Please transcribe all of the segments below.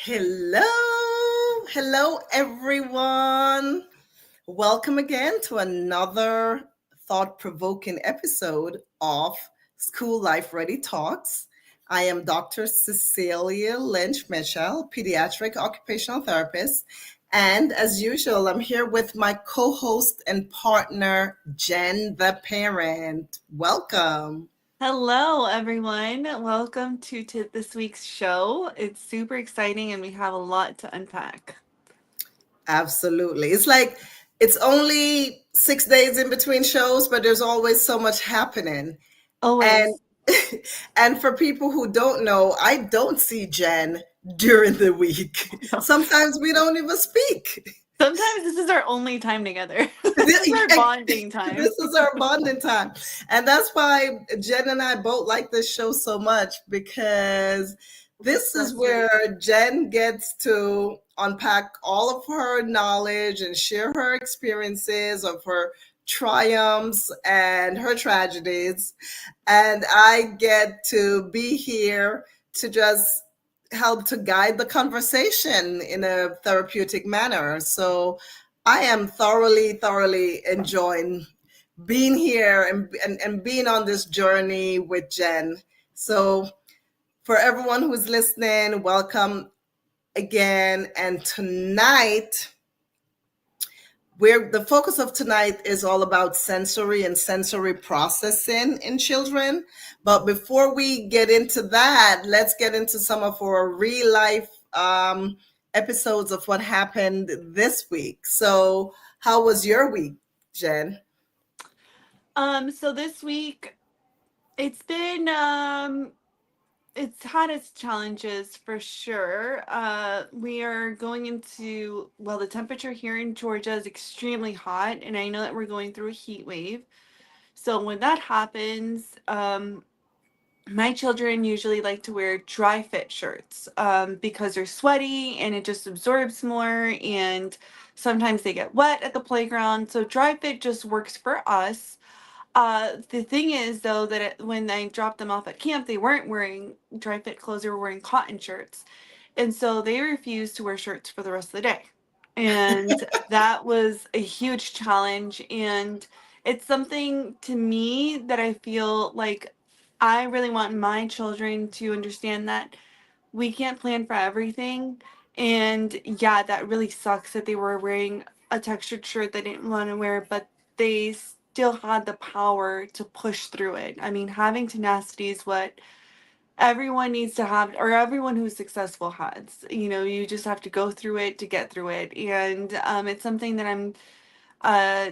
Hello, everyone. Welcome again to another thought provoking episode of School Life Ready Talks. I am Dr. Cecelia Lynch Mitchell, pediatric occupational therapist. And as usual, I'm here with my co host and partner, Jen the parent. Welcome. Hello, everyone. Welcome to this week's show. It's super exciting and we have a lot to unpack. Absolutely. It's like it's only 6 days in between shows, but there's always so much happening. And Always. and for people who don't know, I don't see Jen during the week. Sometimes we don't even speak. Sometimes this is our only time together. This is our This bonding time. is our bonding time. And that's why Jen and I both like this show so much because this is That's right. where Jen gets to unpack all of her knowledge and share her experiences of her triumphs and her tragedies. And I get to be here to just help to guide the conversation in a therapeutic manner. So I am thoroughly enjoying being here and being on this journey with Jen. So for everyone who's listening, welcome again. And tonight, the focus of tonight is all about sensory and sensory processing in children. But before we get into that, let's get into some of our real life episodes of what happened this week. So, how was your week, Jen? So this week it's been it's had its challenges for sure. We are going into, well, the temperature here in Georgia is extremely hot, and I know that we're going through a heat wave. So when that happens, my children usually like to wear dry fit shirts because they're sweaty and it just absorbs more, and sometimes they get wet at the playground. So dry fit just works for us. The thing is, though, that when I dropped them off at camp, they weren't wearing dry fit clothes, they were wearing cotton shirts. And so they refused to wear shirts for the rest of the day. And that was a huge challenge. And it's something to me that I feel like I really want my children to understand that we can't plan for everything. And yeah, that really sucks that they were wearing a textured shirt they didn't want to wear, but they still had the power to push through it. I mean, having tenacity is what everyone needs to have, or everyone who's successful has. You just have to go through it to get through it. And it's something that I'm uh,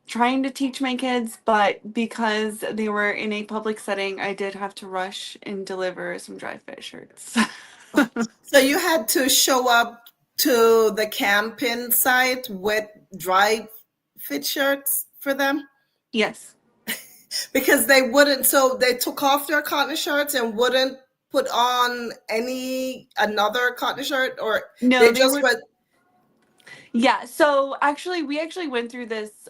trying to teach my kids, but because they were in a public setting, I did have to rush and deliver some dry fit shirts. So you had to show up to the camping site with dry fit shirts for them Yes. because they wouldn't. So they took off their cotton shirts and wouldn't put on any another cotton shirt, or No, they they just were. went. Yeah, so actually, we actually went through this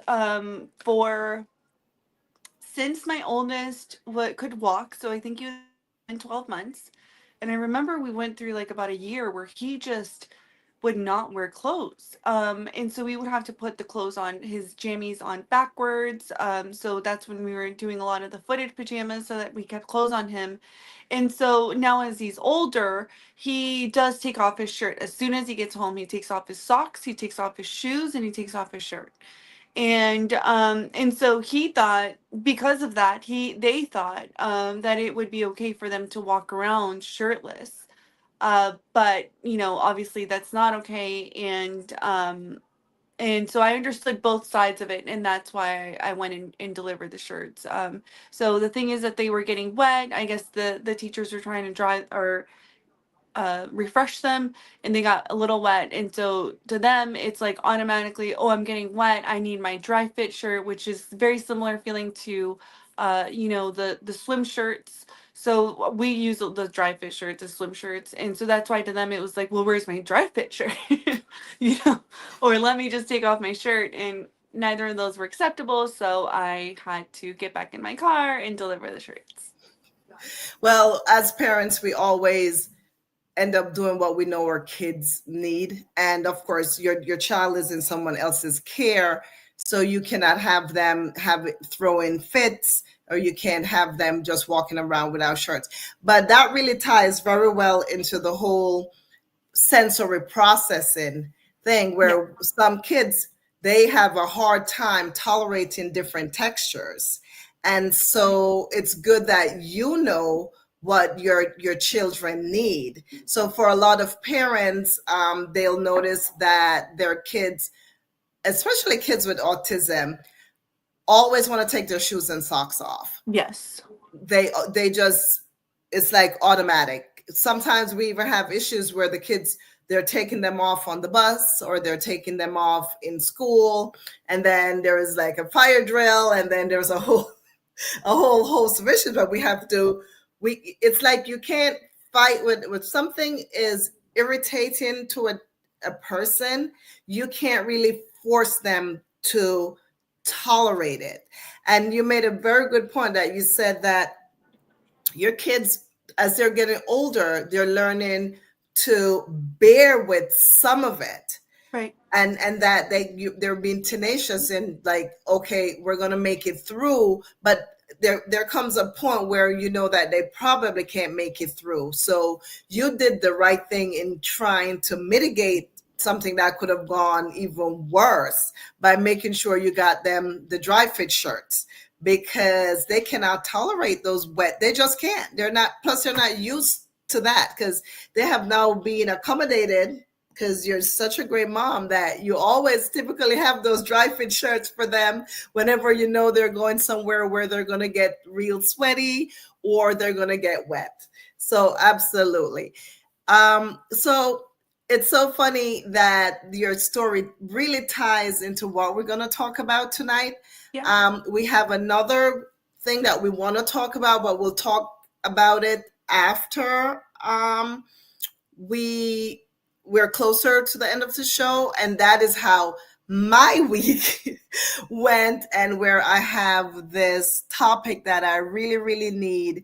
for since my oldest could walk. So I think he was in 12 months. And I remember we went through like about a year where he just would not wear clothes. And so we would have to put the clothes on, his jammies on backwards. So that's when we were doing a lot of the footed pajamas so that we kept clothes on him. And so now as he's older, he does take off his shirt. As soon as he gets home, he takes off his socks, he takes off his shoes, and he takes off his shirt. And so he thought, because of that, they thought that it would be okay for them to walk around shirtless. But obviously that's not okay. And so I understood both sides of it, and that's why I went and delivered the shirts. So the thing is that they were getting wet. I guess the teachers were trying to dry or refresh them, and they got a little wet. And so to them, it's like automatically, oh, I'm getting wet. I need my dry fit shirt, which is very similar feeling to, the swim shirts. So we use the dry fit shirts as swim shirts, and so that's why to them it was like, well, where's my dry fit shirt? you know, or let me just take off my shirt. And neither of those were acceptable, so I had to get back in my car and deliver the shirts. Well, as parents, we always end up doing what we know our kids need. And of course, your child is in someone else's care, so you cannot have them have throwing fits, or you can't have them just walking around without shirts. But that really ties very well into the whole sensory processing thing, Yeah. where some kids, they have a hard time tolerating different textures. And so it's good that you know what your children need. So for a lot of parents, they'll notice that their kids, especially kids with autism, always want to take their shoes and socks off. Yes. They just, it's like automatic. Sometimes we even have issues where the kids, they're taking them off on the bus, or they're taking them off in school, and then there is like a fire drill, and then there's a whole host of issues. But we have to, we it's like you can't fight with something is irritating to a person. You can't really force them to tolerate it. And you made a very good point that you said that your kids, as they're getting older, they're learning to bear with some of it, Right. and that they're being tenacious and like, okay, we're going to make it through. But there comes a point where you know that they probably can't make it through. So you did the right thing in trying to mitigate something that could have gone even worse by making sure you got them the dry fit shirts, because they cannot tolerate those wet. They just can't. They're not, plus they're not used to that, because they have now been accommodated, because you're such a great mom that you always typically have those dry fit shirts for them whenever you know they're going somewhere where they're going to get real sweaty or they're going to get wet. So absolutely. So it's so funny that your story really ties into what we're going to talk about tonight. Yeah. We have another thing that we want to talk about, but we'll talk about it after we we're closer to the end of the show, and that is how my week went, and where I have this topic that I really, really need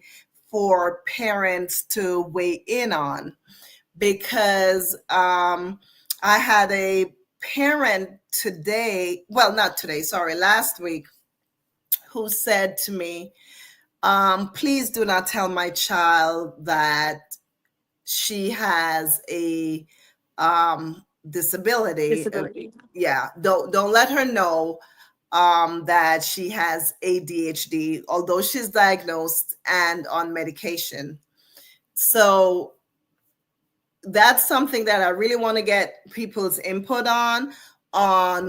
for parents to weigh in on, because I had a parent today, well, not today, sorry, last week, who said to me, please do not tell my child that she has a disability. Disability. Yeah, don't let her know that she has ADHD, although she's diagnosed and on medication. So that's something that I really want to get people's input on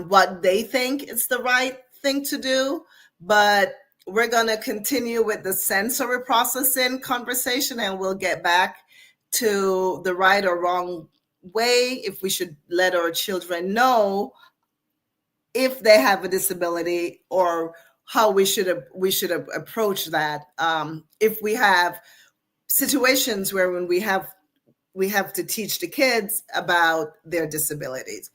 what they think is the right thing to do. But we're going to continue with the sensory processing conversation, and we'll get back to the right or wrong way, if we should let our children know if they have a disability, or how we should approach that, if we have situations where when we have to teach the kids about their disabilities.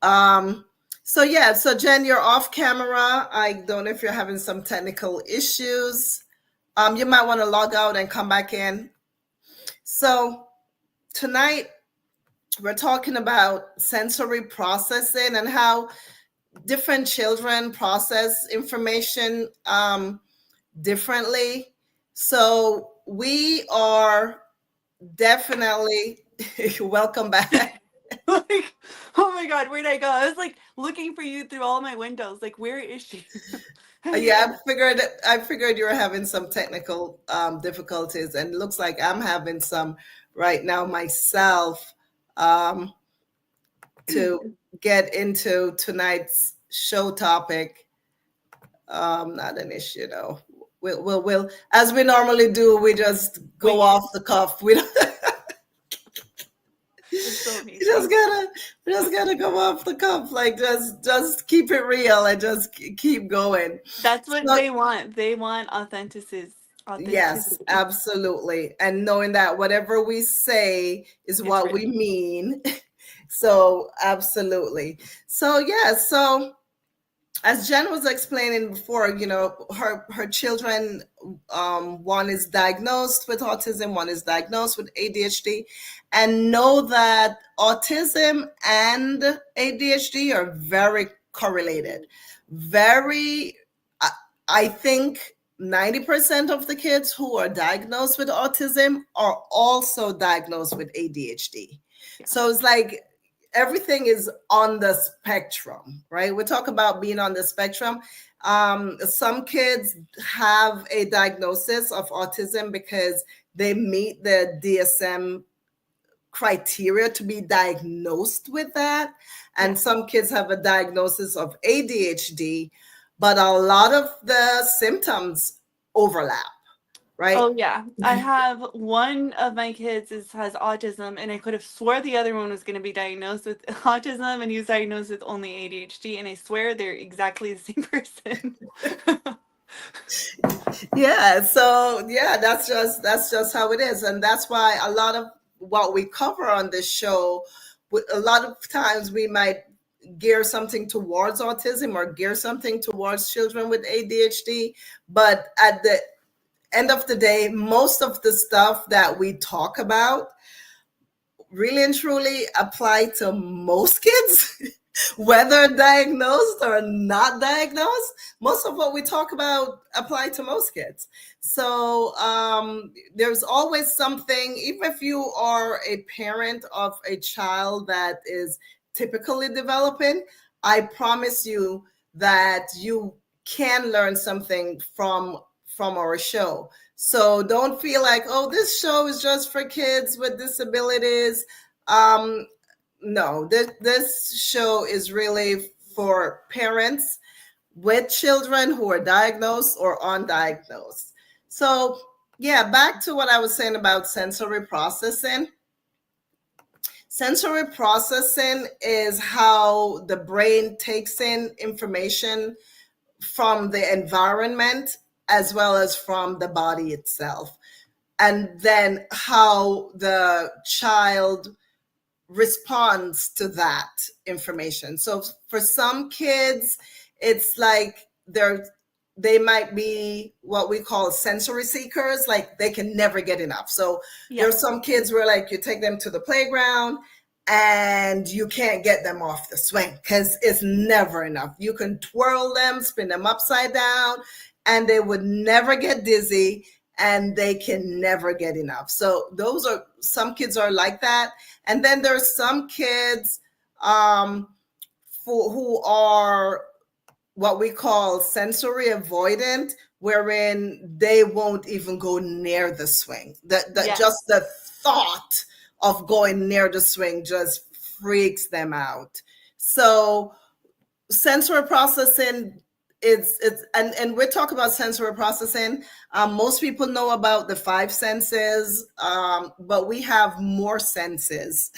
So yeah, so Jen, you're off camera. I don't know if you're having some technical issues. You might want to log out and come back in. So tonight we're talking about sensory processing and how different children process information differently. So we are definitely welcome back. Like, oh my God, where'd I go? I was like looking for you through all my windows. Like, where is she? Yeah, I figured you were having some technical difficulties, and it looks like I'm having some right now myself, to get into tonight's show topic. Not an issue though. We'll as we normally do, we just go Wing it. off the cuff. We don't, It's so we amazing. just gotta go off the cuff. Like just keep it real and just keep going. That's what So they want. They want authenticity. yes, Authenticity. absolutely. And knowing that whatever we say is It's what we written. mean. So absolutely. So yeah, so as Jen was explaining before, her children, one is diagnosed with autism, one is diagnosed with ADHD, and know that autism and ADHD are very correlated. Very, I I think 90% of the kids who are diagnosed with autism are also diagnosed with ADHD. Yeah. So it's like everything is on the spectrum, right? We talk about being on the spectrum. Some kids have a diagnosis of autism because they meet the DSM criteria to be diagnosed with that. Yeah. And some kids have a diagnosis of ADHD, but a lot of the symptoms overlap, right? Oh yeah. I have one of my kids has autism, and I could have swore the other one was going to be diagnosed with autism, and he was diagnosed with only ADHD, and I swear they're exactly the same person. Yeah, so yeah, that's just how it is, and that's why a lot of what we cover on this show, a lot of times we might gear something towards autism or gear something towards children with ADHD, but at the end of the day, most of the stuff that we talk about really and truly apply to most kids, whether diagnosed or not diagnosed. Most of what we talk about apply to most kids. So there's always something, even if you are a parent of a child that is typically developing, I promise you that you can learn something from our show. So don't feel like, oh, this show is just for kids with disabilities. Um, no, this show is really for parents with children who are diagnosed or undiagnosed. So, yeah, back to what I was saying about sensory processing. Sensory processing is how the brain takes in information from the environment as well as from the body itself, and then how the child responds to that information. So for some kids, it's like they might be what we call sensory seekers, like they can never get enough. So Yeah. there's some kids where like you take them to the playground and you can't get them off the swing because it's never enough. You can twirl them, spin them upside down, and they would never get dizzy and they can never get enough. So those are some kids are like that. And then there's some kids who are what we call sensory avoidant, wherein they won't even go near the swing. That Yes. just the thought of going near the swing just freaks them out. So sensory processing, it's and we're talking about sensory processing. Most people know about the five senses, but we have more senses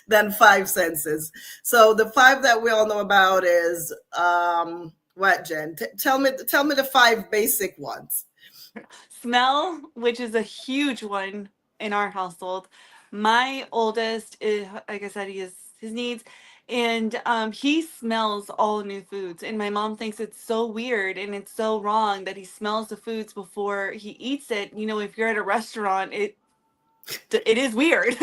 than five senses. So the five that we all know about is what, Jen? Tell me the five basic ones. Smell, which is a huge one in our household. My oldest is, like I said, he has his needs, and he smells all new foods. And my mom thinks it's so weird and it's so wrong that he smells the foods before he eats it. You know, if you're at a restaurant, it is weird.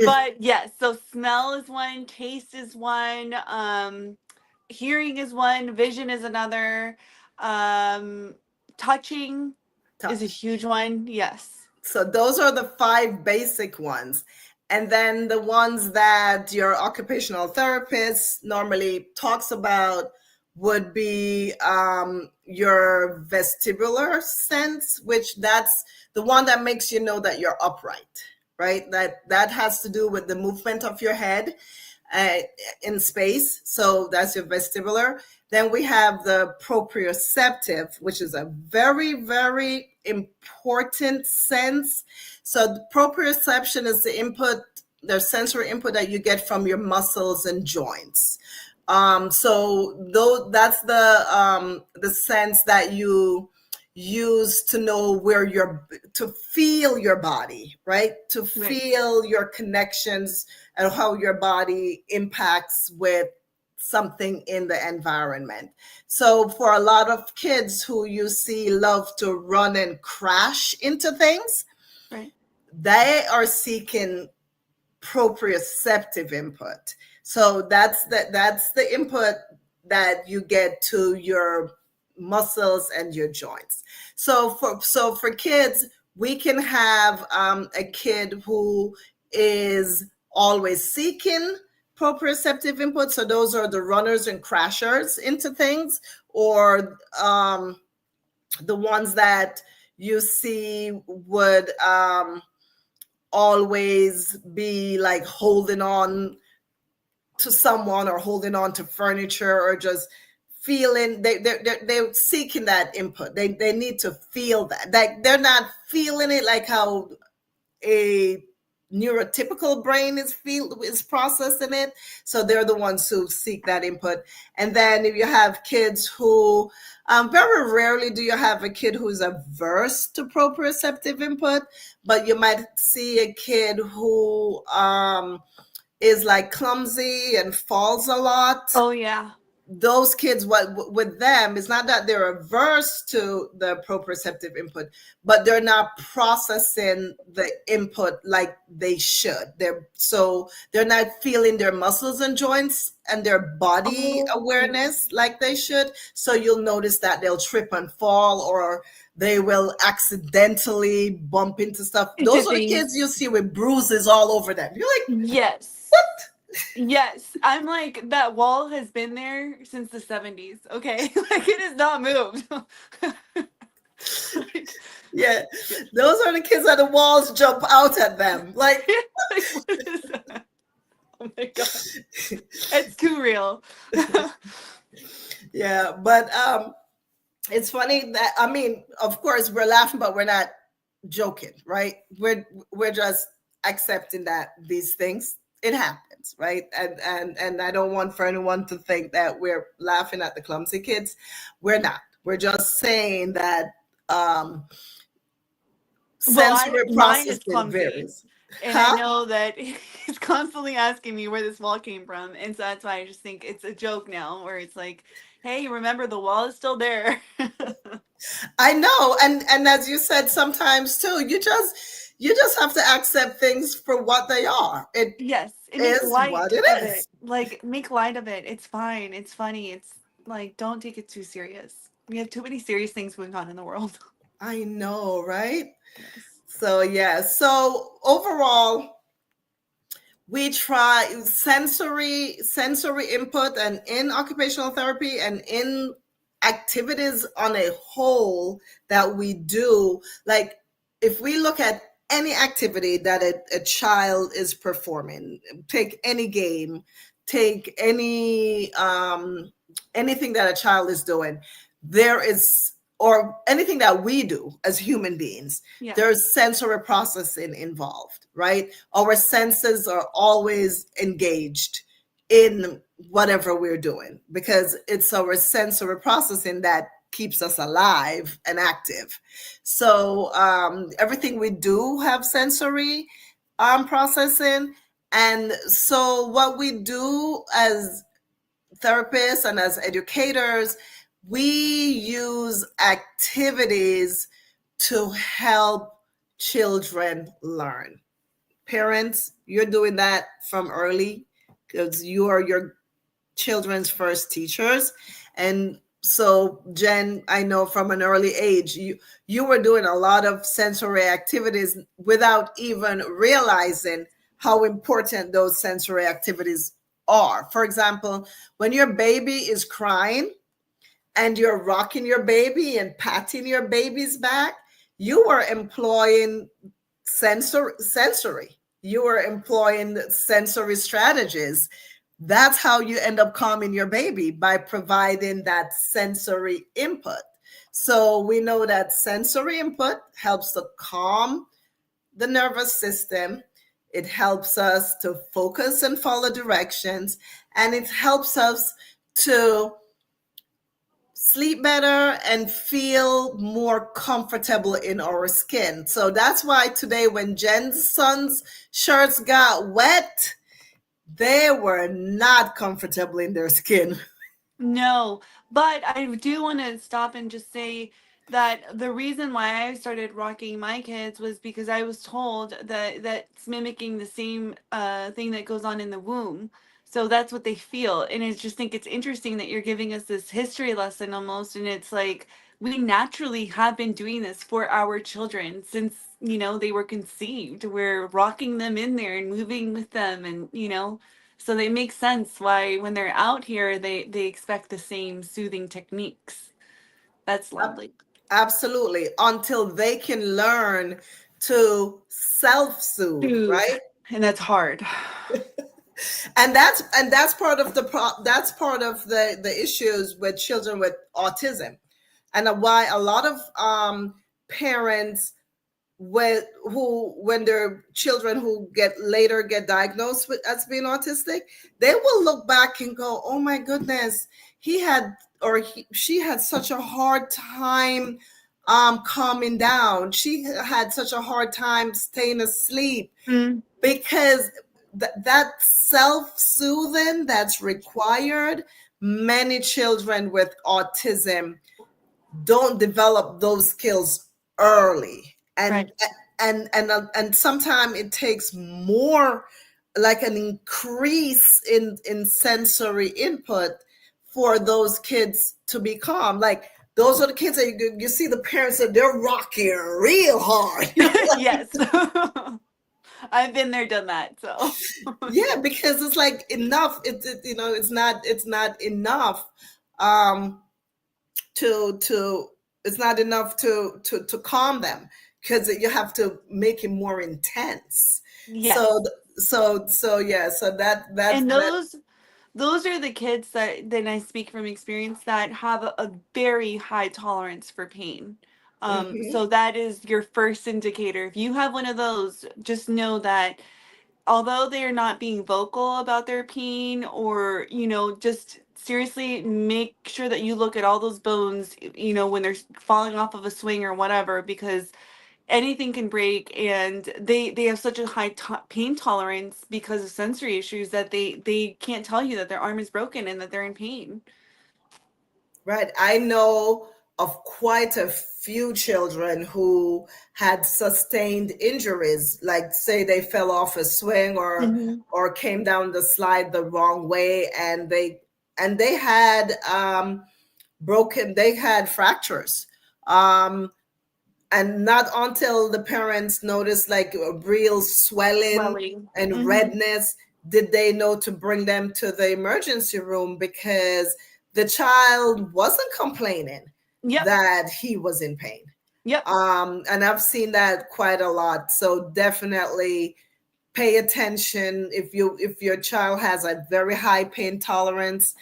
But yes, so smell is one, taste is one, hearing is one, vision is another, um, touching is a Touch. huge one. Yes. So those are the five basic ones. And then the ones that your occupational therapist normally talks about would be your vestibular sense, which that's the one that makes you know that you're upright, right? That has to do with the movement of your head uh, in space. So that's your vestibular. Then we have the proprioceptive, which is a very, very important sense. So the proprioception is the input, the sensory input that you get from your muscles and joints. So though that's the sense that you use to know where to feel your body, right? To Right. feel your connections and how your body impacts with something in the environment. So for a lot of kids who you see love to run and crash into things, Right. they are seeking proprioceptive input. So that's the input that you get to your muscles and your joints. So for kids, we can have a kid who is always seeking proprioceptive input. So those are the runners and crashers into things, or the ones that you see would always be like holding on to someone or holding on to furniture, or just feeling they're seeking that input. They need to feel that, like they're not feeling it like how a neurotypical brain is processing it. So they're the ones who seek that input. And then if you have kids who very rarely do you have a kid who's averse to proprioceptive input, but you might see a kid who is like clumsy and falls a lot. Oh yeah. Those kids, what with them, is not that they're averse to the proprioceptive input, but they're not processing the input like they should. They're not feeling their muscles and joints and their body Oh, awareness like they should. So you'll notice that they'll trip and fall, or they will accidentally bump into stuff. into Those are the things. kids you see with bruises all over them. You're like, Yes. what? Yes. I'm like, that wall has been there since the 70s. Okay. Like, it has not moved. Like, Yeah, those are the kids that the walls jump out at them. Like, like, what is that? Oh my god. It's too real. yeah, but it's funny that, I mean, of course we're laughing, but we're not joking, right? We're just accepting that these things, it happens, right? And I don't want for anyone to think that we're laughing at the clumsy kids. We're not. We're just saying that Well, sensory mine is processing clumsy. varies. And I Huh? know that he's constantly asking me where this wall came from. And so that's why I just think it's a joke now, where it's like, hey, remember the wall is still there. I know, and as you said, sometimes too, you just have to accept things for what they are. It Yes, and make is light what it of it. is. Like, make light of it. It's fine. It's funny. It's like, don't take it too serious. We have too many serious things going on in the world. I know, right? Yes. So yeah. So overall, we try sensory input, and in occupational therapy and in activities on a whole that we do, like if we look at any activity that a child is performing, take any game, take anything that a child is doing, there is, or anything that we do as human beings, Yeah. there's sensory processing involved, right? Our senses are always engaged in whatever we're doing, because it's our sensory processing that keeps us alive and active. So everything we do have sensory processing. And so what we do as therapists and as educators, we use activities to help children learn. Parents, you're doing that from early, because you are your children's first teachers. And so Jen, I know from an early age, you were doing a lot of sensory activities without even realizing how important those sensory activities are. For example, when your baby is crying and you're rocking your baby and patting your baby's back, you are employing sensory. You are employing sensory strategies. That's how you end up calming your baby, by providing that sensory input. So we know that sensory input helps to calm the nervous system. It helps us to focus and follow directions, and it helps us to sleep better and feel more comfortable in our skin. So that's why today, when Jen's son's shirts got wet, they were not comfortable in their skin. No, but I do want to stop and just say that the reason why I started rocking my kids was because I was told that that's mimicking the same thing that goes on in the womb. So that's what they feel. And I just think it's interesting that you're giving us this history lesson almost. And it's like we naturally have been doing this for our children since, they were conceived. We're rocking them in there and moving with them and. So they make sense why when they're out here they expect the same soothing techniques. That's lovely. Absolutely. Until they can learn to self-soothe, Soothe. right? And that's hard. And that's part of that's part of the issues with children with autism, and why a lot of parents with who when their children who get diagnosed with as being autistic, they will look back and go, oh my goodness, he had she had such a hard time calming down, she had such a hard time staying asleep, Mm, because that self-soothing that's required, many children with autism don't develop those skills early, right. and sometimes it takes more, like an increase in sensory input for those kids to be calm. Like those are the kids that you see the parents that they're rocking real hard. Yes. I've been there, done that. So Yeah, yeah. because it's like enough, it's not enough um to it's not enough to calm them, because you have to make it more intense. Yes. So yeah, so that's And that. those are the kids that then I speak from experience that have a very high tolerance for pain. So Mhm. that is your first indicator. If you have one of those, just know that although they're not being vocal about their pain or, just seriously make sure that you look at all those bones, when they're falling off of a swing or whatever, because anything can break and they have such a high pain tolerance because of sensory issues that they can't tell you that their arm is broken and that they're in pain. Right. I know of quite a few children who had sustained injuries, like say they fell off a swing Hmm. or came down the slide the wrong way, and they had they had fractures. Um, and not until the parents noticed like a real swelling Swelling. and Hmm. redness did they know to bring them to the emergency room, because the child wasn't complaining Yep. that he was in pain. Yep. And I've seen that quite a lot. So definitely pay attention if your child has a very high pain tolerance.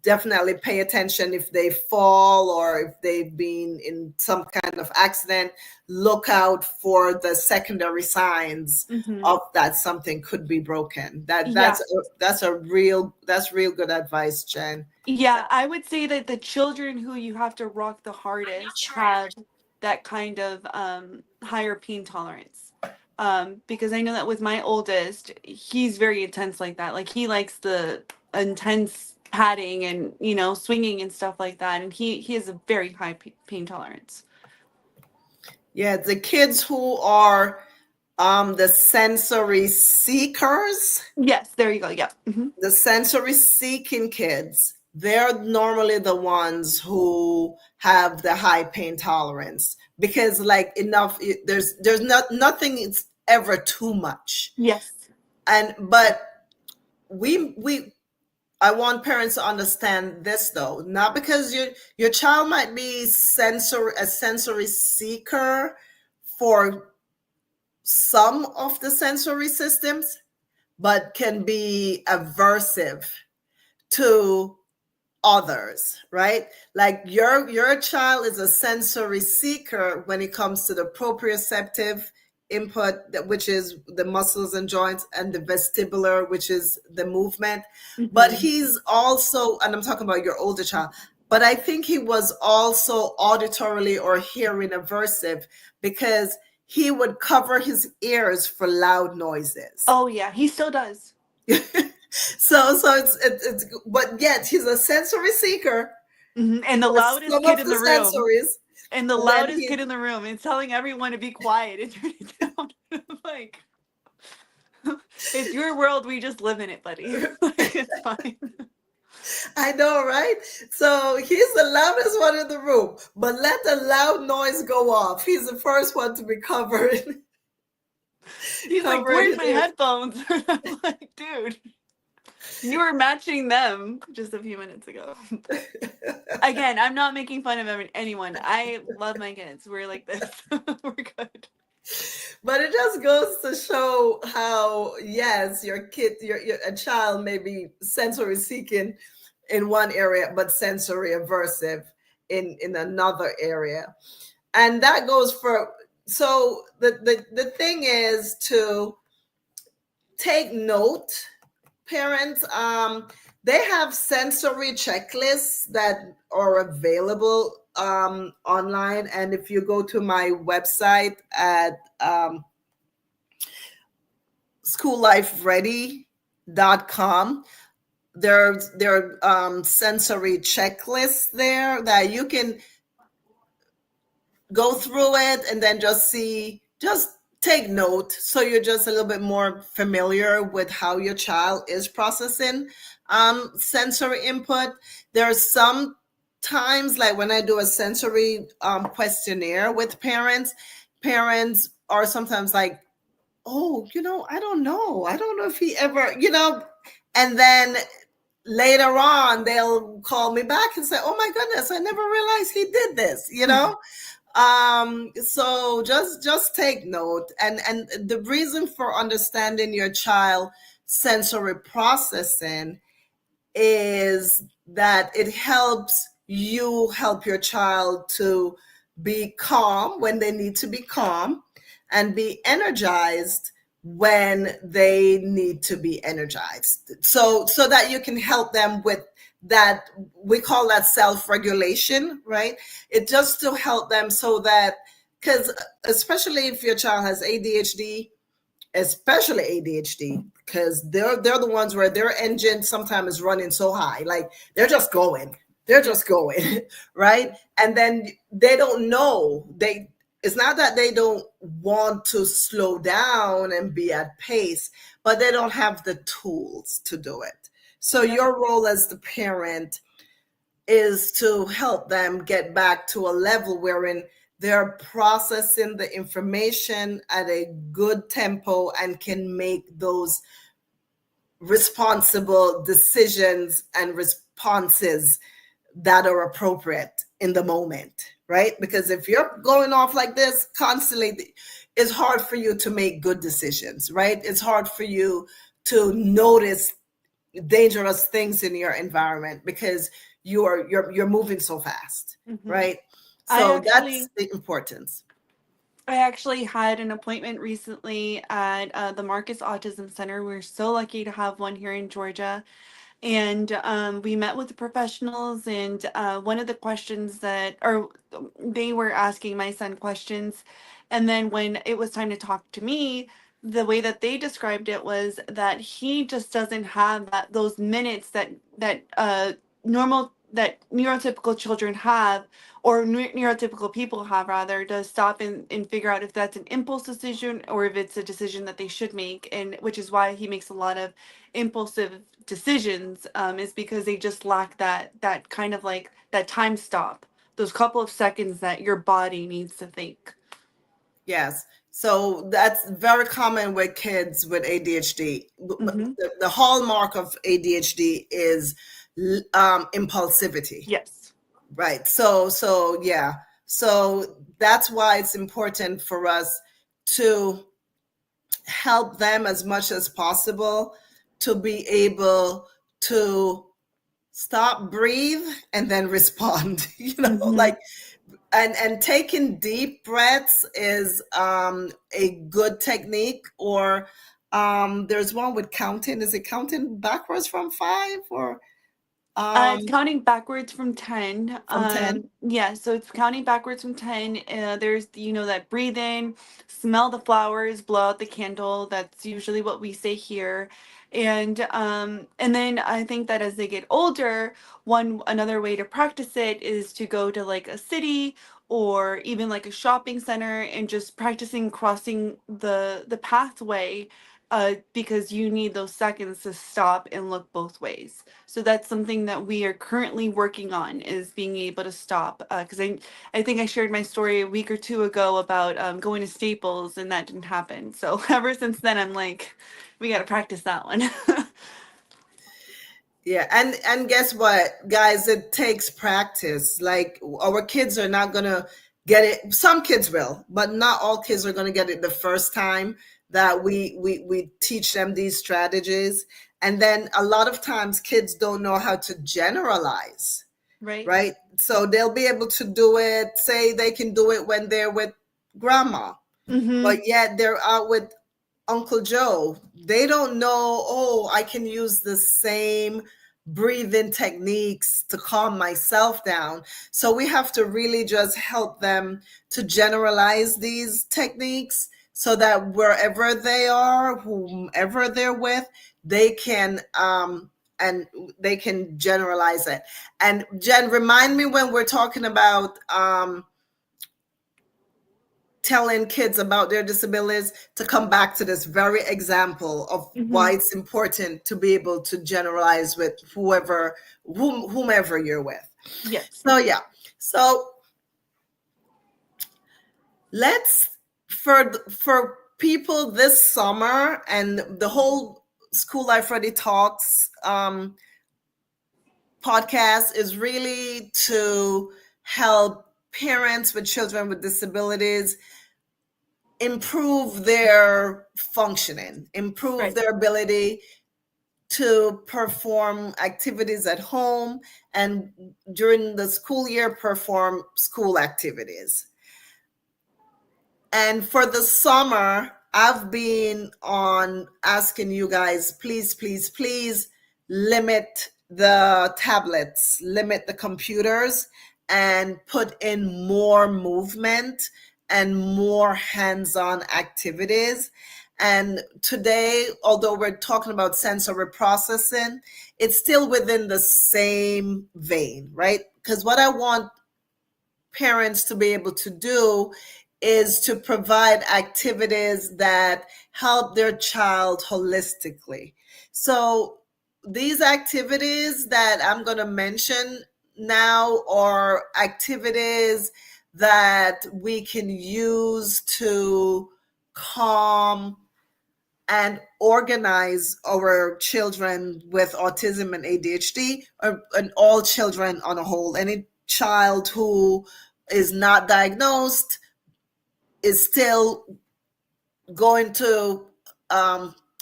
Definitely pay attention if they fall or if they've been in some kind of accident. Look out for the secondary signs Hmm. of that something could be broken. Yeah. That's real good advice, Jen. Yeah, I would say that the children who you have to rock the hardest have that kind of higher pain tolerance. Because I know that with my oldest, he's very intense like that. Like he likes the intense padding and swinging and stuff like that, and he has a very high pain tolerance. Yeah, the kids who are the sensory seekers, Yes, there you go. Yeah. Hmm. the sensory seeking kids, they're normally the ones who have the high pain tolerance, because like there's not nothing is ever too much. Yes. And but we I want parents to understand this though, not because your child might be a sensory seeker for some of the sensory systems, but can be aversive to others, right? Like your child is a sensory seeker when it comes to the proprioceptive input, which is the muscles and joints, and the vestibular, which is the movement. But Hmm. he's also, and I'm talking about your older child, but I think he was also auditorily or hearing aversive, because he would cover his ears for loud noises. Oh yeah, he still does. So it's but yet he's a sensory seeker And the for loudest some of kid in the the room. sensories. And the And then loudest he kid in the room and telling everyone to be quiet and turn it down. Like, it's your world. We just live in it, buddy. Like, it's fine. I know, right? So he's the loudest one in the room, but let the loud noise go off. He's the first one to be covered, He's like, covered where's in my the. headphones? I'm like, dude, you were matching them just a few minutes ago. Again, I'm not making fun of anyone. I love my kids. We're like this. We're good. But it just goes to show how, yes, your kid, your a child may be sensory seeking in one area, but sensory aversive in another area, and that goes for. So the thing is to take note, parents. They have sensory checklists that are available online, and if you go to my website at schoollifeready.com, there are sensory checklists there that you can go through it and then just take note, so you're just a little bit more familiar with how your child is processing sensory input. There are some times, like when I do a sensory questionnaire with parents are sometimes like, oh, I don't know if he ever, and then later on they'll call me back and say, oh my goodness, I never realized he did this. So just take note, and the reason for understanding your child sensory processing is that it helps you help your child to be calm when they need to be calm and be energized when they need to be energized, so that you can help them with that. We call that self-regulation, right? It just to help them so that, because especially if your child has ADHD, especially ADHD, because they're the ones where their engine sometimes is running so high, like they're Yeah. just going, right? And then they don't know, it's not that they don't want to slow down and be at pace, but they don't have the tools to do it. So Yep. your role as the parent is to help them get back to a level wherein they're processing the information at a good tempo and can make those responsible decisions and responses that are appropriate in the moment, right? Because if you're going off like this constantly, it's hard for you to make good decisions, right? It's hard for you to notice dangerous things in your environment because you're moving so fast, hmm right? I So that's actually the importance. I actually had an appointment recently at the Marcus Autism Center. We're so lucky to have one here in Georgia. And we met with the professionals, and one of the questions or they were asking my son questions. And then when it was time to talk to me, the way that they described it was that he just doesn't have those minutes that neurotypical children have, or neurotypical people have rather, to stop and figure out if that's an impulse decision or if it's a decision that they should make, and which is why he makes a lot of impulsive decisions, is because they just lack that kind of like that time stop, those couple of seconds that your body needs to think. Yes. So that's very common with kids with ADHD. Mm-hmm. The hallmark of ADHD is impulsivity, Yes. right? So yeah. So that's why it's important for us to help them as much as possible to be able to stop, breathe, and then respond. Mm-hmm. Like, and taking deep breaths is a good technique. Or there's one with counting. Is it counting backwards from five or It's um, counting backwards from 10. from 10? Yeah, so it's counting backwards from 10. There's, that breathe in, smell the flowers, blow out the candle. That's usually what we say here. And then I think that as they get older, one another way to practice it is to go to like a city or even like a shopping center and just practicing crossing the pathway, because you need those seconds to stop and look both ways. So that's something that we are currently working on, is being able to stop. Because I think I shared my story a week or two ago about going to Staples and that didn't happen. So ever since then, I'm like, we got to practice that one. Yeah, and guess what, guys? It takes practice. Like our kids are not gonna get it. Some kids will, but not all kids are gonna get it the first time that we teach them these strategies. And then a lot of times kids don't know how to generalize, Right? right? So they'll be able to do it, say they can do it when they're with grandma, Mm-hmm. but yet they're out with Uncle Joe. They don't know, oh, I can use the same breathing techniques to calm myself down. So we have to really just help them to generalize these techniques so that wherever they are, whomever they're with, they can and they can generalize it. And Jen, remind me when we're talking about telling kids about their disabilities to come back to this very example of Mm-hmm. why it's important to be able to generalize with whomever you're with. Yes. So yeah, so let's for people this summer and the whole School Life Ready Talks podcast is really to help parents with children with disabilities improve their functioning, improve Right. their ability to perform activities at home, and during the school year, perform school activities. And for the summer, I've been on asking you guys, please, please, please limit the tablets, limit the computers, and put in more movement and more hands on activities. And today, although we're talking about sensory processing, it's still within the same vein, right? Because what I want parents to be able to do is to provide activities that help their child holistically. So these activities that I'm going to mention now are activities that we can use to calm and organize our children with autism and ADHD, and all children on a whole. Any child who is not diagnosed is still going to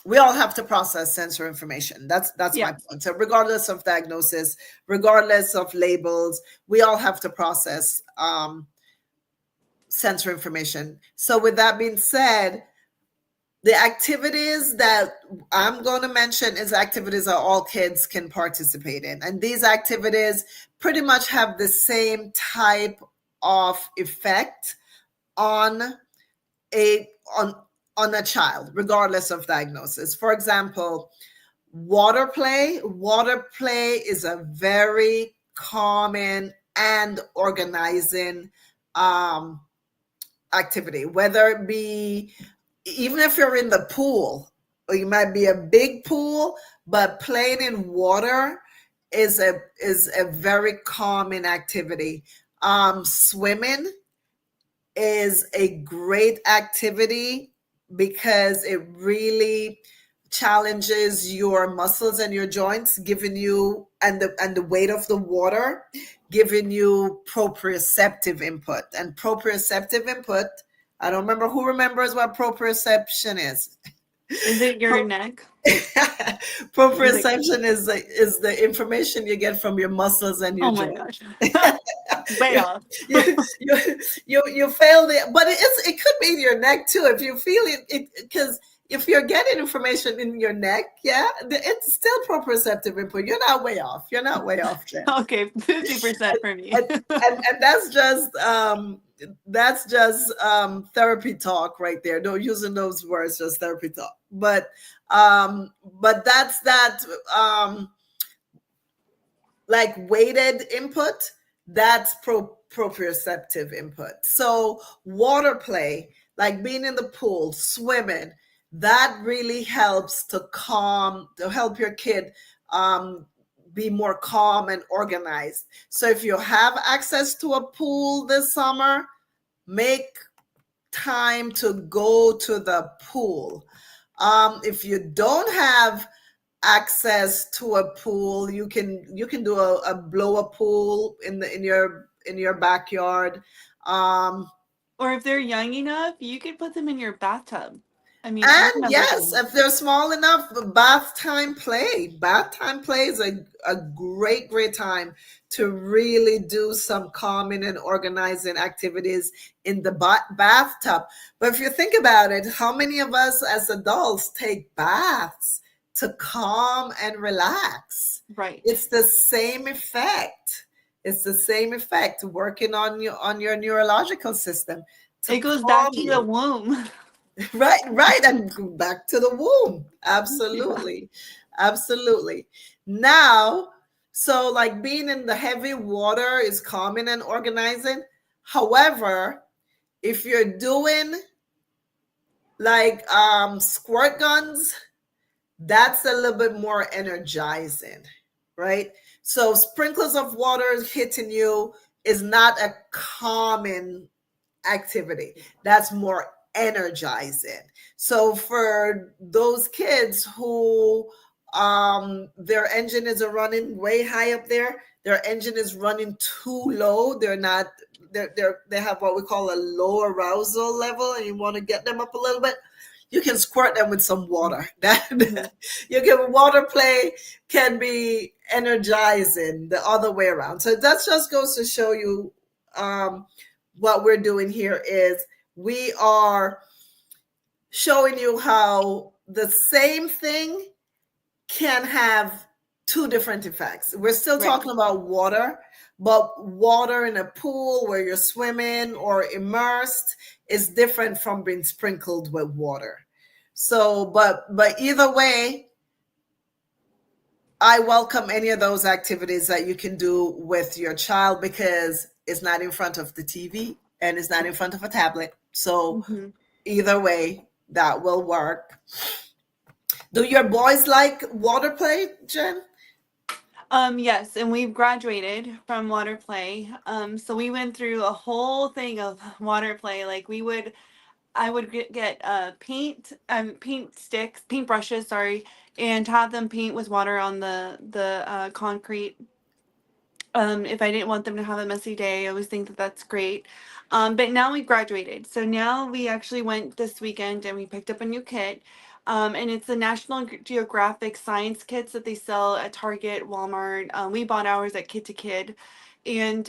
we all have to process sensory information. That's my Yes. point. So regardless of diagnosis, regardless of labels, we all have to process sensory information. So with that being said, the activities that I'm going to mention is activities that all kids can participate in. And these activities pretty much have the same type of effect on a on on a child, regardless of diagnosis. For example, water play. Water play is a very common and organizing activity, whether it be even if you're in the pool, or you might be a big pool, but playing in water is a very common activity. Swimming is a great activity because it really challenges your muscles and your joints, giving you and the weight of the water, giving you proprioceptive input. And proprioceptive input, I don't remember who remembers what proprioception is. Is it your neck? Like, Proprioception is the information you get from your muscles and your oh my joints. gosh. Way you, off. you failed it, but it could be in your neck too if you feel it because if you're getting information in your neck, yeah, it's still proprioceptive input. You're not way off. You're not way off, Jen. Okay, 50% for me. and, and that's just therapy talk right there. No, using those words, just therapy talk. But that's that like weighted input. That's proprioceptive input. So water play, like being in the pool, swimming, that really helps to help your kid um, be more calm and organized. So if you have access to a pool this summer, make time to go to the pool. If you don't have access to a pool, you can do a blow up pool in your backyard. Um, Or if they're young enough, you could put them in your bathtub. I mean, you can And have like a yes, if they're small enough, bath time play. Bath time play is a great, great time to really do some calming and organizing activities in the bathtub. But if you think about it, how many of us as adults take baths to calm and relax? right. It's the same effect. It's the same effect working on your neurological system to It goes back calm to the you. womb. Right, right. And go back to the womb. Yeah. Absolutely. Absolutely. Now, so like being in the heavy water is calming and organizing. However, if you're doing like squirt guns, that's a little bit more energizing, right? So sprinkles of water hitting you is not a common activity. That's more energizing. So for those kids who their engine is running way high up there, their engine is running too low. They're not they have what we call a low arousal level, and you want to get them up a little bit. You can squirt them with some water. That Mhm. you can water play can be energizing the other way around. So that just goes to show you um, what we're doing here is we are showing you how the same thing can have two different effects. We're still Right. talking about water, but water in a pool where you're swimming or immersed is different from being sprinkled with water. So, but either way, I welcome any of those activities that you can do with your child because it's not in front of the TV and it's not in front of a tablet. So Hmm. either way, that will work. Do your boys like water play, Jen? Yes, and we've graduated from water play. So we went through a whole thing of water play. Like I would get paint sticks, paint brushes, sorry, and have them paint with water on the concrete. If I didn't want them to have a messy day, I always think that that's great. But now we've graduated. So now we actually went this weekend and we picked up a new kit. And it's the National Geographic science kits that they sell at Target, Walmart. We bought ours at Kid to Kid. And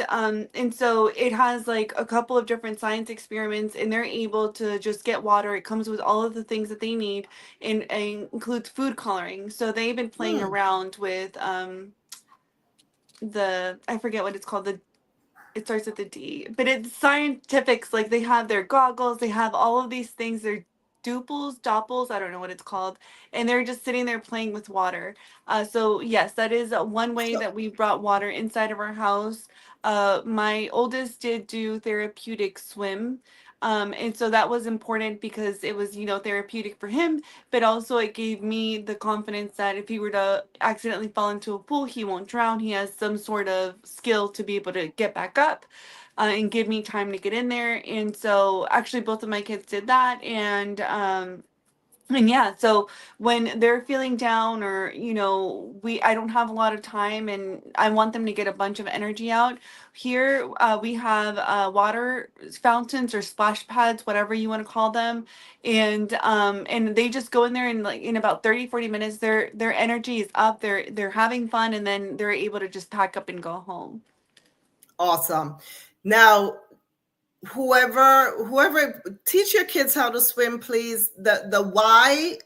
so it has like a couple of different science experiments, and they're able to just get water. It comes with all of the things that they need, and includes food coloring. So they've been playing Hmm. around with the I forget what it's called, the it starts with the D, but it's scientifics. Like they have their goggles, they have all of these things. They're duples, doppels, I don't know what it's called, and they're just sitting there playing with water. So yes, that is one way So, that we brought water inside of our house. My oldest did do therapeutic swim. And so that was important because it was, therapeutic for him, but also it gave me the confidence that if he were to accidentally fall into a pool, he won't drown. He has some sort of skill to be able to get back up, and give me time to get in there. And so actually both of my kids did that. And yeah, so when they're feeling down, or I don't have a lot of time and I want them to get a bunch of energy out. Here we have water fountains or splash pads, whatever you want to call them. And they just go in there, and like in about 30-40 minutes their energy is up, they're having fun, and then they're able to just pack up and go home. awesome. Now, whoever teach your kids how to swim, please. The Y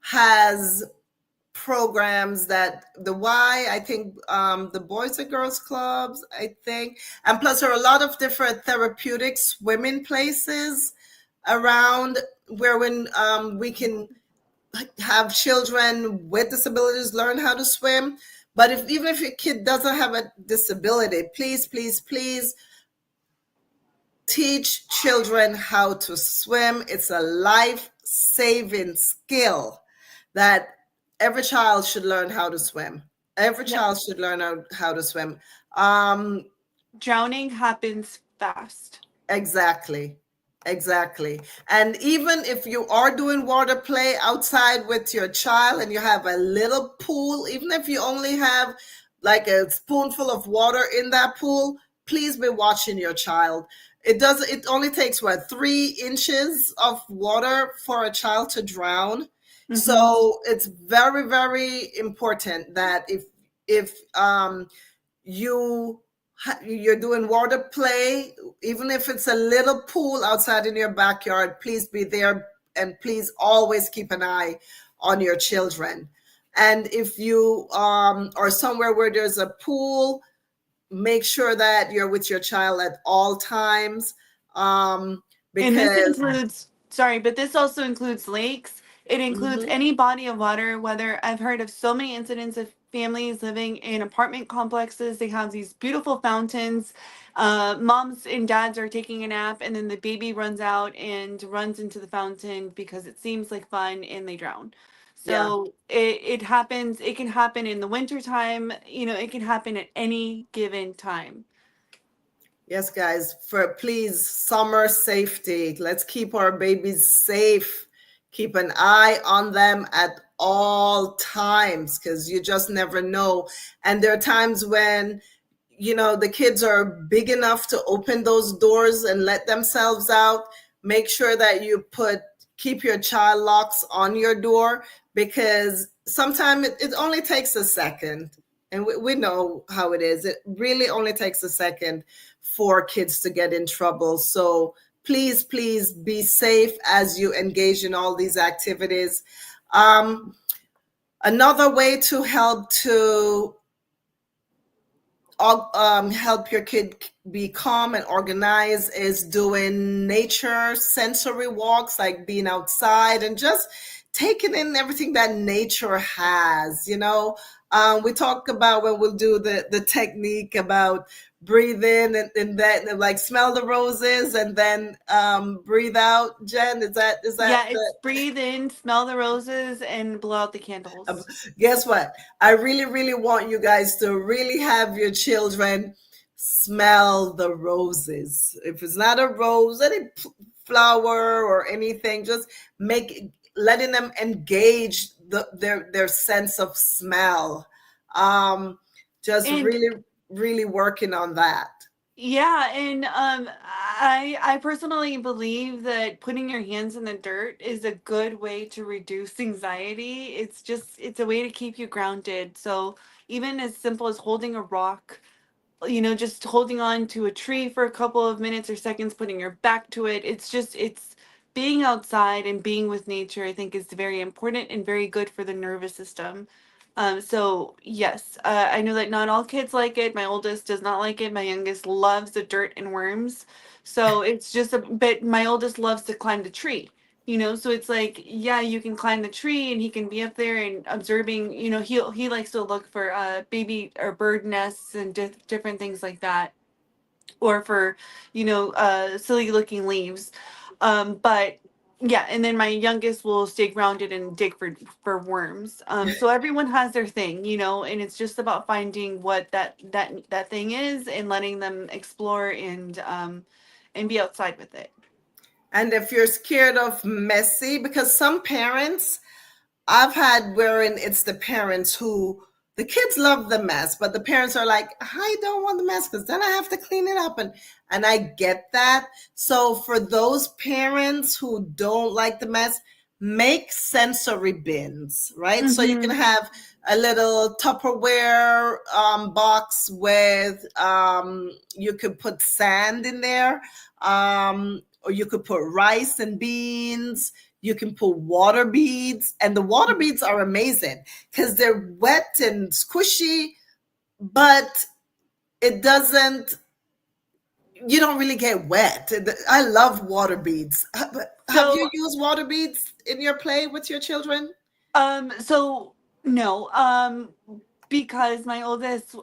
has programs that the Y, I think, the Boys and Girls Clubs, I think, and plus there are a lot of different therapeutic swimming places around where when we can have children with disabilities learn how to swim. But if even if your kid doesn't have a disability, please, please, please teach children how to swim. It's a life-saving skill that every child should learn how to swim. Every Yeah. child should learn how to swim. Um, Drowning happens fast. Exactly. Exactly. And even if you are doing water play outside with your child and you have a little pool, even if you only have like a spoonful of water in that pool, please be watching your child. It only takes what, 3 inches of water for a child to drown. Hmm. So it's very, very important that if you you're doing water play, even if it's a little pool outside in your backyard, please be there and please always keep an eye on your children. And if you are somewhere where there's a pool, make sure that you're with your child at all times, um, And this because includes, sorry, but this also includes lakes. It includes Mhm. any body of water, whether I've heard of so many incidents of families living in apartment complexes. They have these beautiful fountains. Moms and dads are taking a nap, and then the baby runs out and runs into the fountain because it seems like fun and they drown. Yeah. So it happens, it can happen in the wintertime, it can happen at any given time. Yes, guys, for please, summer safety. Let's keep our babies safe. Keep an eye on them at all times because you just never know. And there are times when, the kids are big enough to open those doors and let themselves out. Make sure that you keep your child locks on your door because sometimes it only takes a second. And we know how it is. It really only takes a second for kids to get in trouble. So please, please be safe as you engage in all these activities. Another way to help your kid be calm and organized is doing nature sensory walks, like being outside and just taking in everything that nature has. We talk about when we'll do the technique about breathe in and then like smell the roses and then breathe out. Jen, is that Yeah, it's the breathe in, smell the roses, and blow out the candles. guess what? I really, really want you guys to really have your children smell the roses. If it's not a rose, any flower or anything, just letting them engage their sense of smell. Um, just And really, really working on that. yeah, and I personally believe that putting your hands in the dirt is a good way to reduce anxiety. It's a way to keep you grounded. So even as simple as holding a rock, just holding on to a tree for a couple of minutes or seconds, putting your back to it. It's being outside and being with nature, I think, is very important and very good for the nervous system. So yes, I know that not all kids like it. My oldest does not like it. My youngest loves the dirt and worms. So it's just a bit, my oldest loves to climb the tree. So it's like, yeah, you can climb the tree and he can be up there and observing, he likes to look for baby or bird nests and different things like that, or for, silly looking leaves. But yeah, and then my youngest will stay grounded and dig for worms. So everyone has their thing, and it's just about finding what that thing is and letting them explore and be outside with it. And if you're scared of messy, because some parents I've had wherein it's the parents who the kids love the mess, but the parents are like, I don't want the mess because then I have to clean it up. And I get that. So for those parents who don't like the mess, make sensory bins, right? So you can Mm-hmm. have a little Tupperware box with, you could put sand in there, or you could put rice and beans. You can put water beads, and the water beads are amazing because they're wet and squishy, but it doesn't, you don't really get wet. I love water beads. Have you So used water beads in your play with your children? So no, because my oldest,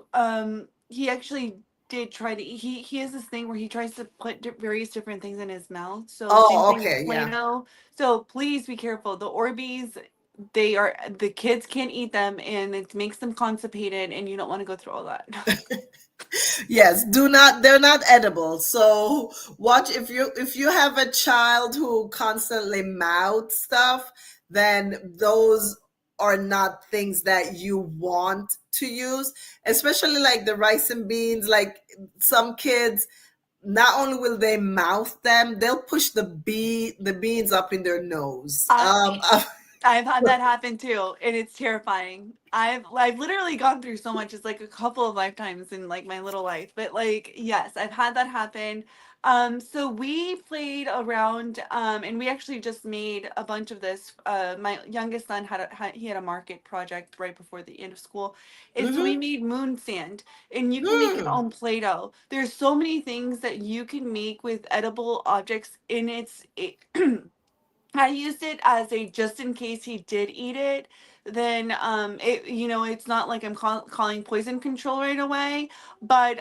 he actually did try to. He has this thing where he tries to put various different things in his mouth. So same Oh, thing with okay, yeah. Play-Doh. So please be careful. The Orbeez, they are the kids can't eat them, and it makes them constipated, and you don't want to go through all that. Yes, do not, they're not edible. So watch, if you have a child who constantly mouths stuff, then those are not things that you want to use, especially like the rice and beans. Like some kids, not only will they mouth them, they'll push the beans up in their nose. I I've had that happen too, and it's terrifying. I've literally gone through so much. It's like a couple of lifetimes in like my little life. But like, yes, I've had that happen. So we played around, and we actually just made a bunch of this. My youngest son he had a market project right before the end of school, and so we Mhm. made moon sand, and you can make your Hmm. own Play-Doh. There's so many things that you can make with edible objects, and I used it as a just in case he did eat it, then it it's not like I'm calling poison control right away, but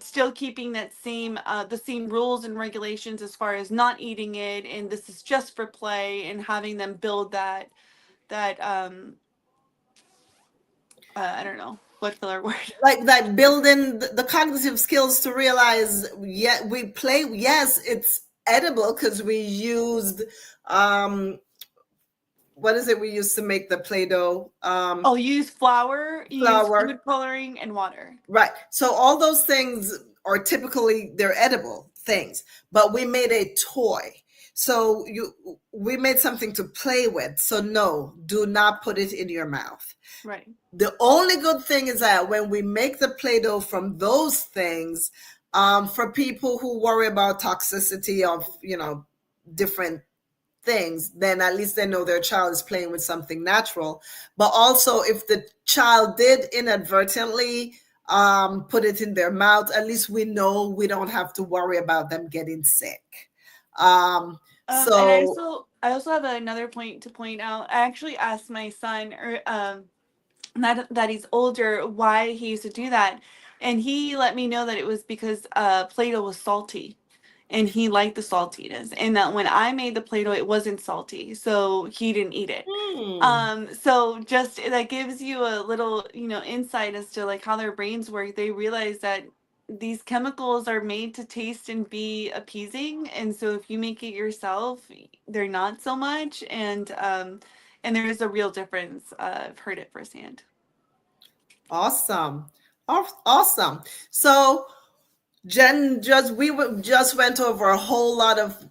still keeping that same the same rules and regulations as far as not eating it, and this is just for play, and having them build that I don't know what filler word. Like building the cognitive skills to realize, yeah, we play, yes, it's edible because we used, um what is it we used to make the Play-Doh? I'll use flour, use Flour. food coloring, and water. Right. So all those things are typically, they're edible things, but we made a toy. So we made something to play with. So no, do not put it in your mouth. Right. The only good thing is that when we make the Play-Doh from those things, for people who worry about toxicity of, different things, then at least they know their child is playing with something natural. But also, if the child did inadvertently put it in their mouth, at least we know we don't have to worry about them getting sick. Um, And so, I also have another point to point out. I actually asked my son, or that he's older, why he used to do that, and he let me know that it was because Play-Doh was salty, and he liked the saltiness, and that when I made the Play-Doh, it wasn't salty, so he didn't eat it. hmm, So just that gives you a little, insight as to like how their brains work. They realize that these chemicals are made to taste and be appeasing, and so if you make it yourself, they're not so much, and there is a real difference. I've heard it firsthand. awesome. Awesome. So, Jen, just went over a whole lot of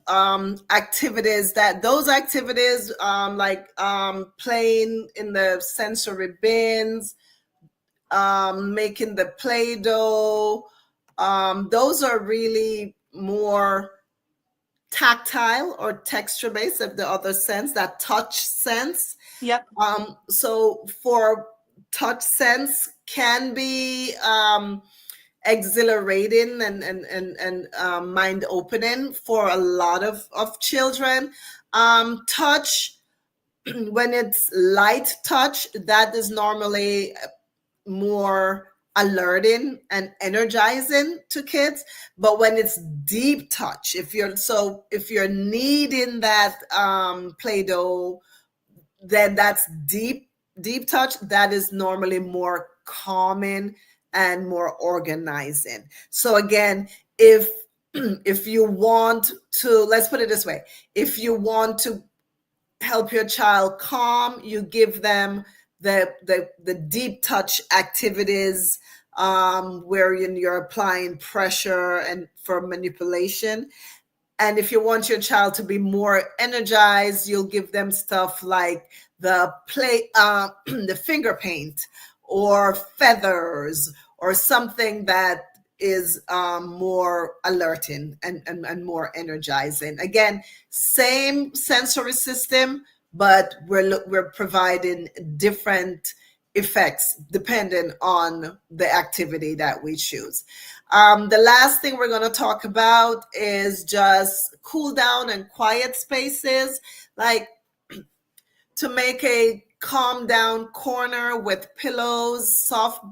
activities, that those activities, like playing in the sensory bins, making the Play-Doh, those are really more tactile or texture based of the other sense, that touch sense. Yep. So for touch sense can be exhilarating and mind opening for a lot of children. Touch, when it's light touch, that is normally more alerting and energizing to kids. But when it's deep touch, if you're needing that Play-Doh, then that's deep touch, that is normally more calming and more organizing. So again, if if you want to, let's put it this way, if you want to help your child calm, you give them the deep touch activities, where you're applying pressure and for manipulation. And if you want your child to be more energized, you'll give them stuff like the finger paint or feathers or something that is more alerting and more energizing. Again, same sensory system, but we're providing different effects depending on the activity that we choose. The last thing we're going to talk about is just cool down and quiet spaces, like to make a calm down corner with pillows, soft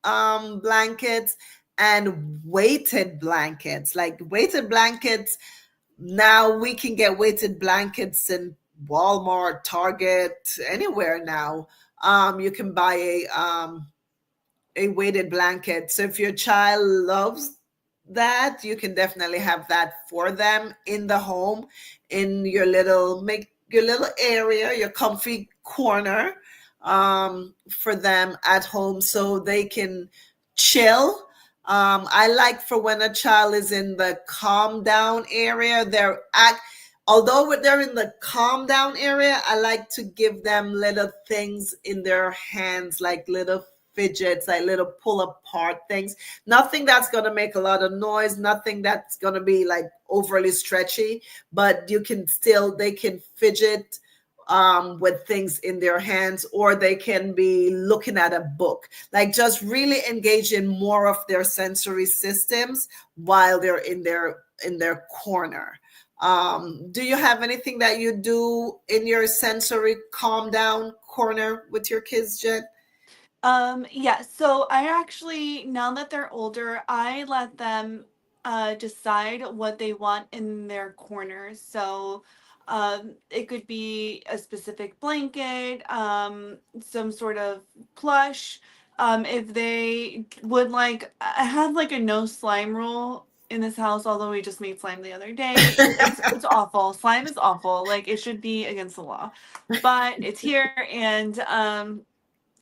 blankets, and weighted blankets. Like weighted blankets, now we can get weighted blankets in Walmart, Target, anywhere now. You can buy a weighted blanket. So if your child loves that, you can definitely have that for them in the home, in your little make your little area, your comfy corner, for them at home so they can chill. I like for when a child is in the calm down area, although they're in the calm down area, I like to give them little things in their hands, like little fidgets, like little pull apart things. Nothing that's going to make a lot of noise, nothing that's going to be like overly stretchy, but they can fidget with things in their hands, or they can be looking at a book, like just really engage in more of their sensory systems while they're in their corner. Do you have anything that you do in your sensory calm down corner with your kids, Jen? Yeah, so I actually, now that they're older, I let them decide what they want in their corners. So it could be a specific blanket, some sort of plush. If they would like, I have like a no slime rule in this house, although we just made slime the other day. It's awful. Slime is awful. Like it should be against the law. But it's here, and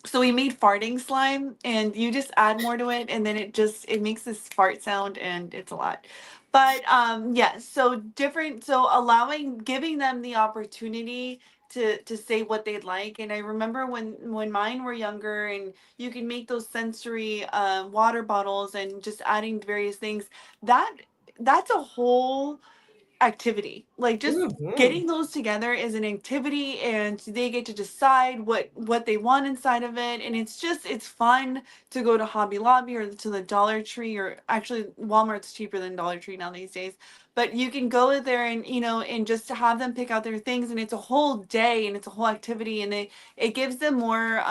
so we made farting slime, and you just add more to it, and then it makes this fart sound, and it's a lot. But yeah, so different, so allowing, giving them the opportunity to say what they'd like. And I remember when mine were younger, and you can make those sensory water bottles and just adding various things. that that's a whole activity. Like just Mhm. getting those together is an activity, and they get to decide what they want inside of it, and it's fun to go to Hobby Lobby or to the Dollar Tree, or actually Walmart's cheaper than Dollar Tree now these days. But you can go there and and just to have them pick out their things, and it's a whole day and it's a whole activity, and it gives them more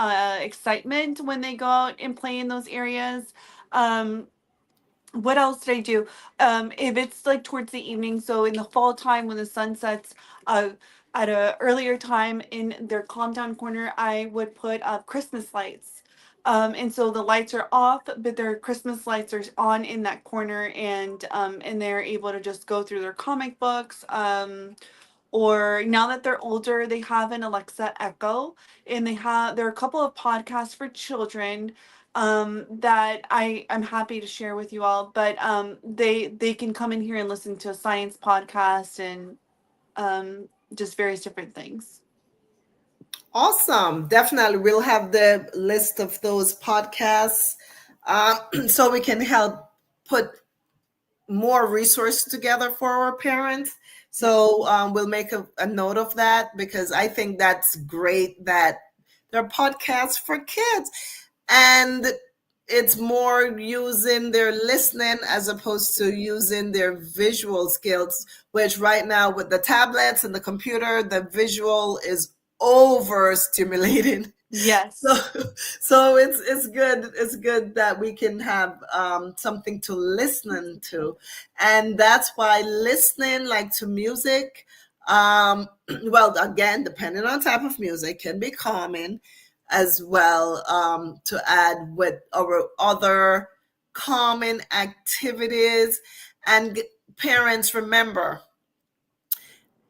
excitement when they go out and play in those areas. What else did I do? If it's like towards the evening, so in the fall time when the sun sets, uh, at a earlier time in their calm down corner, I would put up Christmas lights. And so the lights are off, but their Christmas lights are on in that corner, and they're able to just go through their comic books. Or now that they're older, they have an Alexa Echo, and there are a couple of podcasts for children that I'm happy to share with you all. But they can come in here and listen to a science podcast, and just various different things. Awesome. Definitely. We'll have the list of those podcasts, so we can help put more resources together for our parents. Yeah. So we'll make a note of that, because I think that's great that there are podcasts for kids. And it's more using their listening as opposed to using their visual skills, which right now with the tablets and the computer, the visual is overstimulating. So, Yes. so it's good that we can have something to listen to, and that's why listening, like to music, well, again, depending on type of music, can be calming as well, to add with our other calming activities. And parents, remember,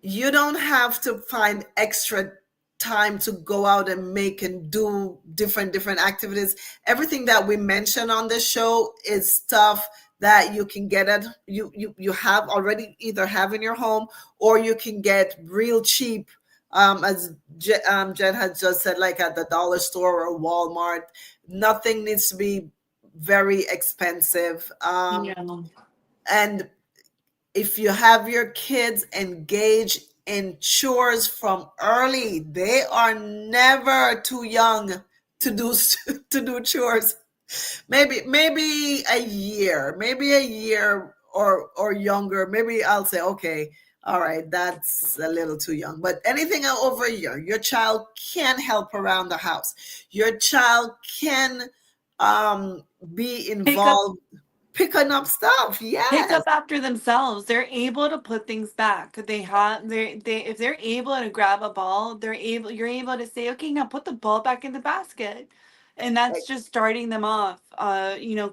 you don't have to find extra time to go out and make and do different activities. Everything that we mention on the show is stuff that you can get at you have already either have in your home, or you can get real cheap, as Jen had just said, like at the dollar store or Walmart. Nothing needs to be very expensive. Yeah. And if you have your kids engage in chores from early, they are never too young to do to do chores. Maybe a year or younger. Maybe I'll say, okay, all right, that's a little too young. But anything over a year, your child can help around the house. Your child can um, be Pick up involved picking up stuff. pick Yes. up after themselves. They're able to put things back. They if they're able to grab a ball, you're able to say, okay, now put the ball back in the basket. And that's just starting them off,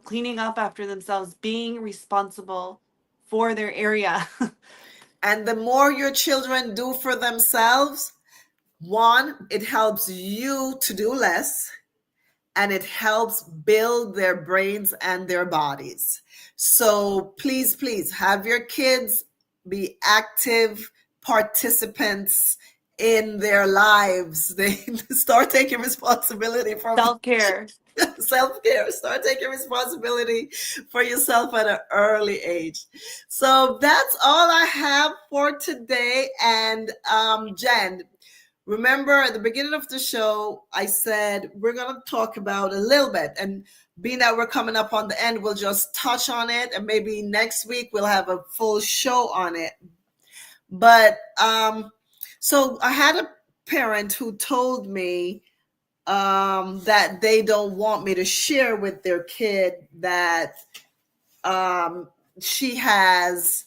cleaning up after themselves, being responsible for their area. And the more your children do for themselves, one, it helps you to do less, and it helps build their brains and their bodies. So please, please have your kids be active participants in their lives. They start taking responsibility for Self-care. self-care. Start taking responsibility for yourself at an early age. So that's all I have for today. And Jen, remember at the beginning of the show, I said we're going to talk about a little bit. And being that we're coming up on the end, we'll just touch on it. And maybe next week we'll have a full show on it. But so I had a parent who told me that they don't want me to share with their kid that um, she has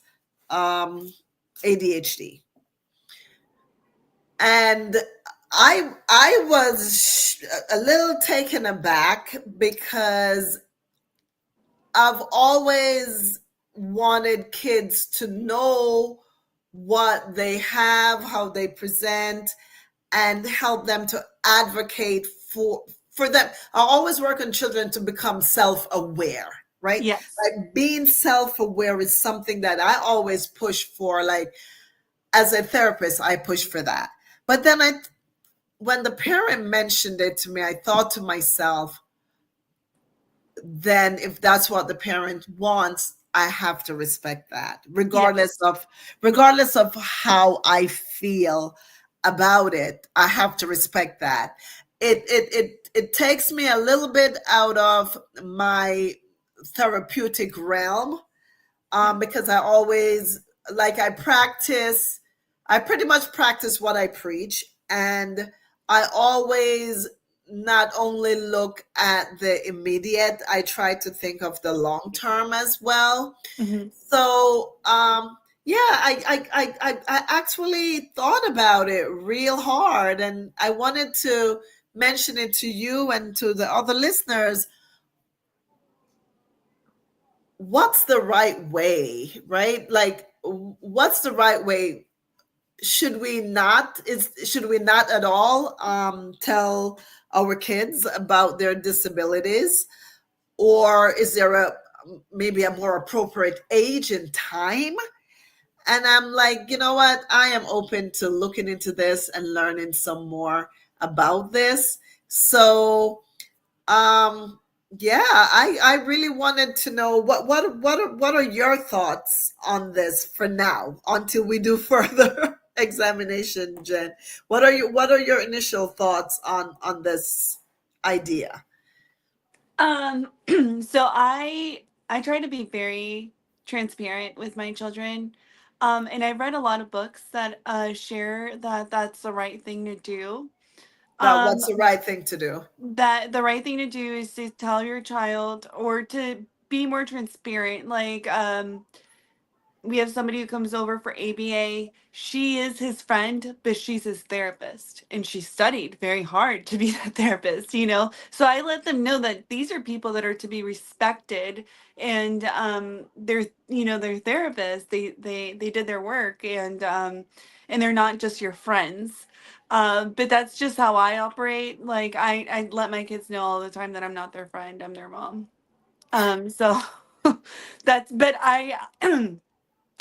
um, ADHD. And I was a little taken aback because I've always wanted kids to know what they have, how they present, and help them to advocate for them. I always work on children to become self-aware, right? Yes. Like being self-aware is something that I always push for. Like as a therapist, I push for that. But then when the parent mentioned it to me, I thought to myself, then if that's what the parent wants, I have to respect that, regardless Yes. of how I feel about it. I have to respect that. It takes me a little bit out of my therapeutic realm, Yeah. because I always like I pretty much practice what I preach, and I always not only look at the immediate, I try to think of the long term as well. Hmm. So yeah, I actually thought about it real hard, and I wanted to mention it to you and to the other listeners. What's the right way, right? Like, what's the right way? Should we not at all tell our kids about their disabilities, or is there a maybe a more appropriate age and time? And I'm like, you know what? I am open to looking into this and learning some more about this. So um, yeah, I really wanted to know what are your thoughts on this for now until we do further examination, Jen. What are your initial thoughts on this idea? Um, so I try to be very transparent with my children. And I've read a lot of books that share that that's the right thing to do. That what's Um, the right thing to do? that the right thing to do is to tell your child or to be more transparent. Like, we have somebody who comes over for ABA. She is his friend, but she's his therapist. And she studied very hard to be that therapist, you know? So I let them know that these are people that are to be respected, and they're therapists. They did their work, and they're not just your friends. But that's just how I operate. Like I let my kids know all the time that I'm not their friend, I'm their mom. So That's but I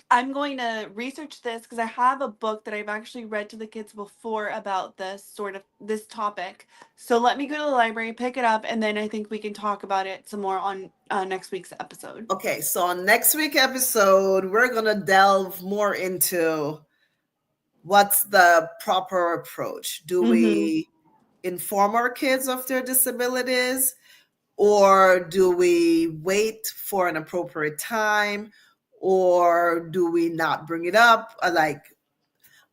I'm going to research this because I have a book that I've actually read to the kids before about this sort of this topic. So let me go to the library, pick it up, and then I think we can talk about it some more on next week's episode. Okay, so on next week episode, we're gonna delve more into what's the proper approach. Do Mm-hmm. we inform our kids of their disabilities, or do we wait for an appropriate time, or do we not bring it up? Like,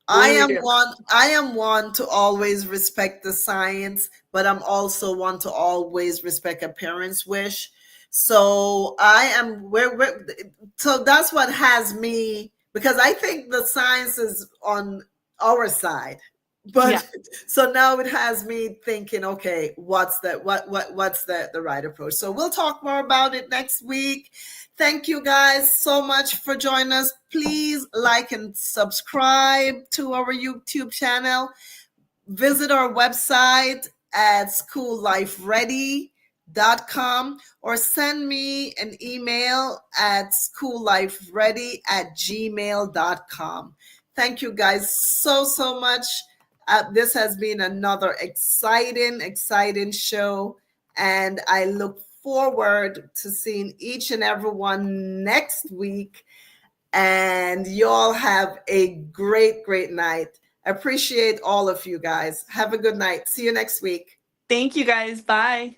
What do we do? I am one to always respect the science, but I'm also one to always respect a parent's wish. So I am where so that's what has me, because I think the science is on our side. Yeah. But so now it has me thinking, okay, what's the right approach? So we'll talk more about it next week. Thank you guys so much for joining us. Please like and subscribe to our YouTube channel. Visit our website at schoollifeready.com, or send me an email at schoollifeready@gmail.com. Thank you guys so much. This has been another exciting show, and I look forward to seeing each and every one next week. And you all have a great night. Appreciate all of you guys. Have a good night. See you next week. Thank you guys. Bye.